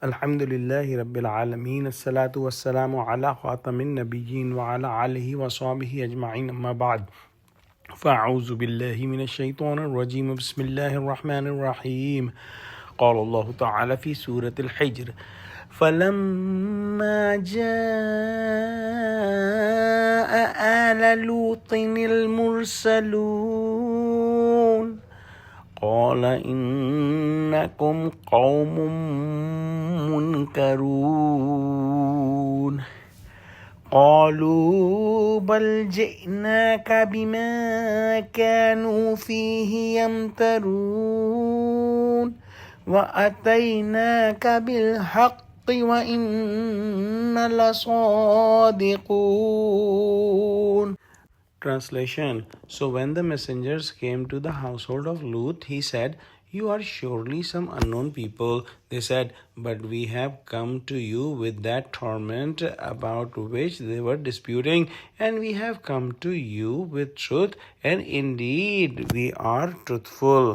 Alhamdulillahi Rabbil Alameen. As-salatu was-salamu ala khatamin nabiyyin wa ala alihi wa sahbihi ajma'in, amma ba'd. فأعوذ بالله من الشيطان الرجيم. بسم الله الرحمن الرحيم. قال الله تعالى في سورة الحجر: فلما جاء آل لوط المرسلون قال إنكم قوم منكرون قالوا بل جئناك بما كانوا فيه يمترون وأتيناك بالحق وإنا لصادقون. Translation. So when the messengers came to the household of Lut, he said, "You are surely some unknown people." They said, "But we have come to you with that torment about which they were disputing, and we have come to you with truth, and indeed we are truthful."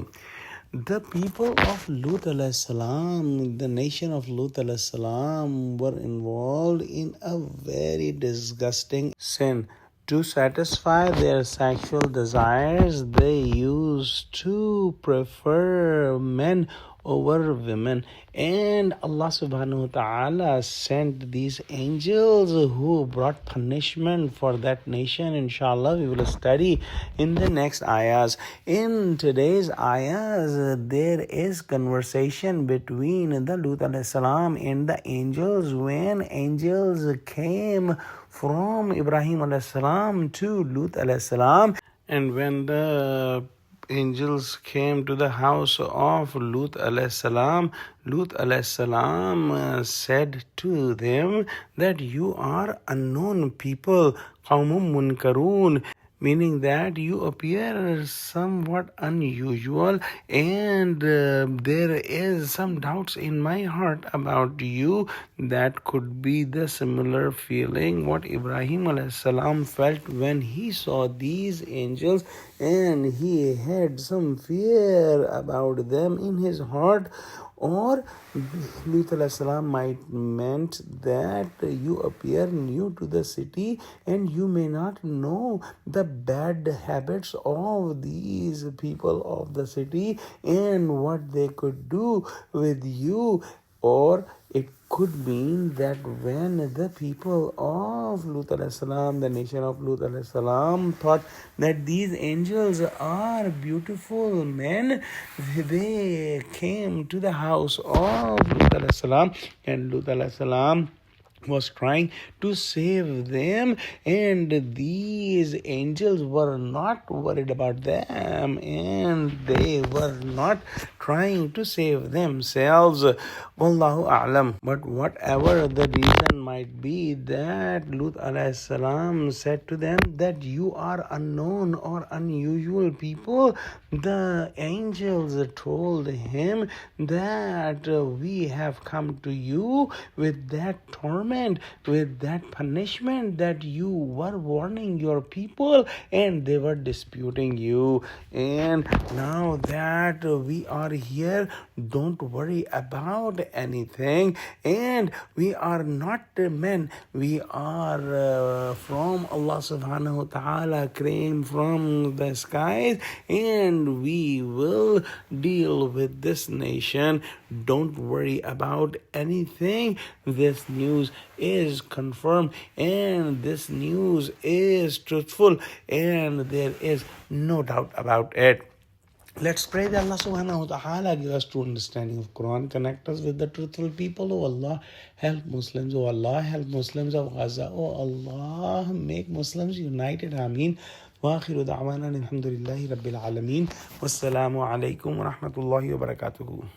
The people of Lut alayhi salam, the nation of Lut alayhi salam, were involved in a very disgusting sin. To satisfy their sexual desires, they used to prefer men over women, and Allah subhanahu wa ta'ala sent these angels who brought punishment for that nation. Inshallah, we will study in the next ayahs. In today's ayahs, there is conversation between the Lut alayhi salam and the angels when angels came from Ibrahim alayhi salam to Lut alayhi salam, and when the angels came to the house of Lut alayhi salam said to them that you are unknown people, qawmun munkarun, meaning that you appear somewhat unusual, and there is some doubts in my heart about you. That could be the similar feeling what Ibrahim alayhi salam felt when he saw these angels, and he had some fear about them in his heart. Or Lut alayhi salam might meant that you appear new to the city and you may not know the bad habits of these people of the city and what they could do with you. Or it could mean that when the people of Lut alayhi salam, the nation of Lut alayhi salam, thought that these angels are beautiful men, they came to the house of Lut alayhi salam, and Lut alayhi salam was trying to save them, and these angels were not worried about them, and they were not trying to save themselves. Wallahu a'lam. But whatever the reason might be, that Lut alayhi salam said to them that you are unknown or unusual people, the angels told him that we have come to you with that torment, with that punishment that you were warning your people and they were disputing you. And now that we are here, don't worry about anything, and we are not men, we are from Allah subhanahu wa ta'ala, came from the skies, and we will deal with this nation. Don't worry about anything. This news is confirmed, and this news is truthful, and there is no doubt about it. Let's pray that Allah subhanahu wa ta'ala give us true understanding of Quran, connect us with the truthful people. Oh Allah, help Muslims. Oh Allah, help Muslims of Gaza. Oh Allah, make Muslims united. Ameen. Wa akhiru da'wana alhamdulillahi rabbil alameen. Wassalamu alaikum wa rahmatullahi wa barakatuhu.